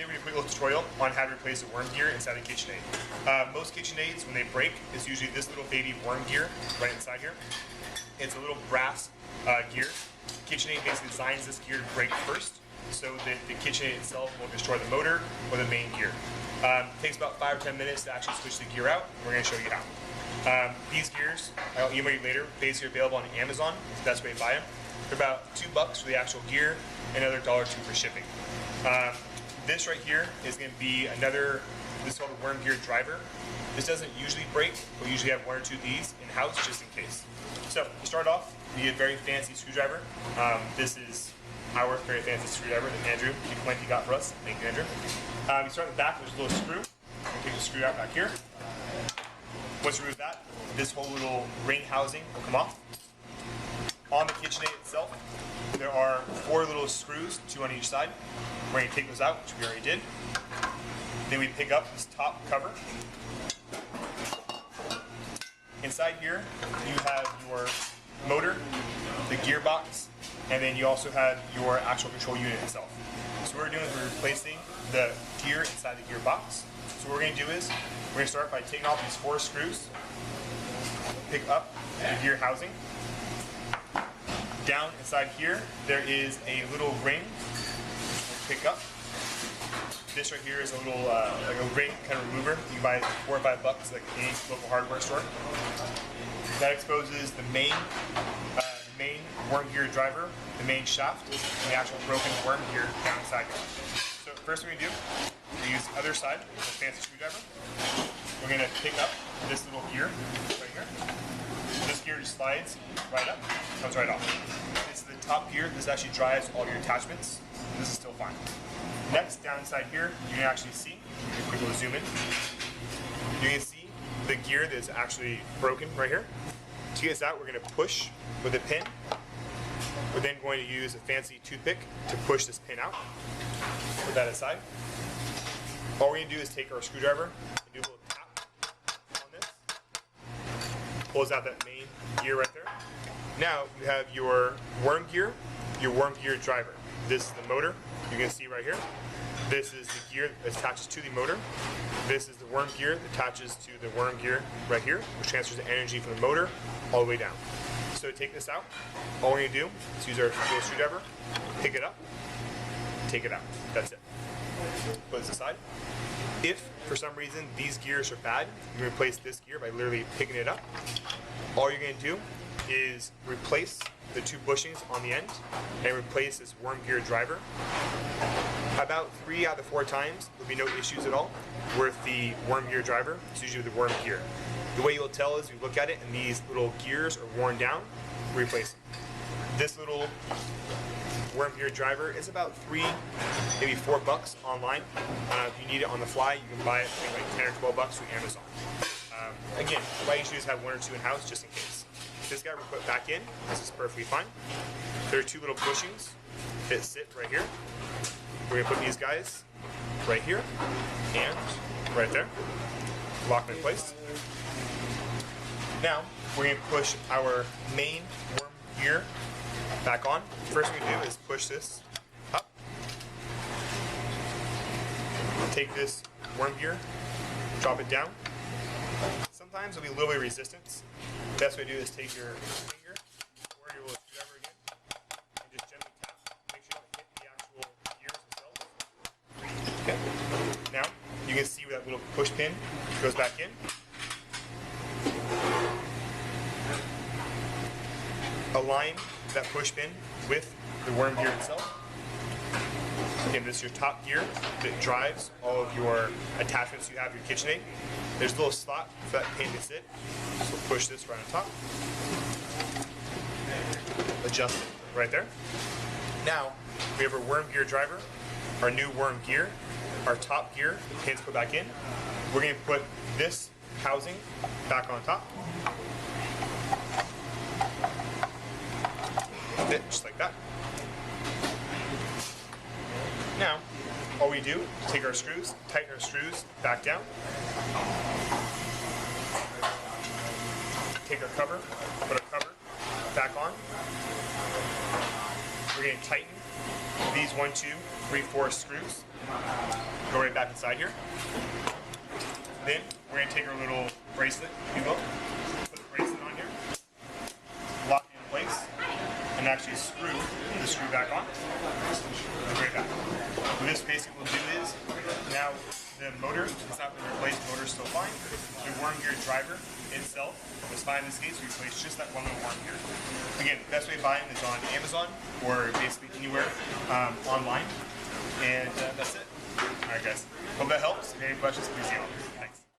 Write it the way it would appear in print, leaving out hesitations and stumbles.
Today we're going to do a quick little tutorial on how to replace a worm gear inside a KitchenAid. Most KitchenAids, when they break, is usually this little baby worm gear right inside here. It's a little brass gear. KitchenAid basically designs this gear to break first, so that the KitchenAid itself will destroy the motor or the main gear. It takes about 5 or 10 minutes to actually switch the gear out. We're going to show you how. These gears, I'll email you later, basically available on Amazon. It's the best way to buy them. They're about $2 for the actual gear and another $1 or $2 for shipping. This right here is going to be another, this is called a worm gear driver. This doesn't usually break. We usually have 1 or 2 of these in house just in case. So to start off, we need a very fancy screwdriver. This is our very fancy screwdriver that Andrew plenty got for us. Thank you, Andrew. We start at the back. There's a little screw. We'll take the screw out back here. Once you remove that, this whole little ring housing will come off. On the KitchenAid itself, there are 4 little screws, 2 on each side. We're going to take those out, which we already did. Then we pick up this top cover. Inside here, you have your motor, the gearbox, and then you also have your actual control unit itself. So what we're doing is we're replacing the gear inside the gearbox. So what we're going to do is we're going to start by taking off these 4 screws, pick up the gear housing. Down inside here, there is a little ring. We'll pick up. This right here is a little like a ring kind of remover. You can buy it for $4 or $5 like any local hardware store. That exposes the main worm gear driver, the main shaft, and the actual broken worm gear down inside here. So first thing we do, we use the other side with a fancy screwdriver. We're going to pick up this little gear right here. This gear just slides right up, comes right off. This is the top gear. This actually drives all your attachments. This is still fine. Next, down inside here, you can actually see, quick little zoom in, you can see the gear that's actually broken right here. To get this out, we're going to push with a pin. We're then going to use a fancy toothpick to push this pin out. Put that aside. All we're going to do is take our screwdriver and do a little tap on this. Pulls out that main gear right there. Now you have your worm gear driver. This is the motor. You can see right here. This is the gear that attaches to the motor. This is the worm gear that attaches to the worm gear right here, which transfers the energy from the motor all the way down. So to take this out, all we're going to do is use our little screwdriver, pick it up, take it out. That's it. Put this aside. If for some reason these gears are bad, you can replace this gear by literally picking it up. All you're going to do is replace the 2 bushings on the end and replace this worm gear driver. About 3 out of 4 times, there'll be no issues at all with the worm gear driver. It's usually with the worm gear. The way you'll tell is you look at it and these little gears are worn down, replace them. This little worm gear driver is about $3, maybe $4 online. If you need it on the fly, you can buy it for like $10 or $12 through Amazon. Again, what I usually just have 1 or 2 in house just in case. This guy we put back in. This is perfectly fine. There are 2 little bushings that sit right here. We're going to put these guys right here and right there. Lock them in place. Now, we're going to push our main worm gear back on. First thing we do is push this up. Take this worm gear, drop it down. Sometimes there'll be a little bit of resistance. The best way to do is take your finger or your little screwdriver again and just gently tap. Make sure you don't hit the actual gears themselves. Okay. Now, you can see where that little push pin goes back in. Align that push pin with the worm gear itself. Again, this is your top gear that drives all of your attachments you have your KitchenAid. There's a little slot for that pin to sit. So push this right on top. Adjust it right there. Now, we have our worm gear driver, our new worm gear, our top gear, the pins put back in. We're going to put this housing back on top. Fit just like that. Now, all we do is take our screws, tighten our screws back down. Take our cover, put our cover back on. We're going to tighten these 1, 2, 3, 4 screws go right back inside here. Then we're going to take our little bracelet, if you will, put the bracelet on here, lock it in place, and actually screw the screw back on, and right back. What this basically will do is, now the motor is not been replaced, the motor is still fine. The worm gear driver itself was fine in this case, we replaced just that one little worm gear. Again, the best way of buying is on Amazon, or basically anywhere online, and that's it. Alright guys, hope that helps. If you have any questions, please email me. Thanks.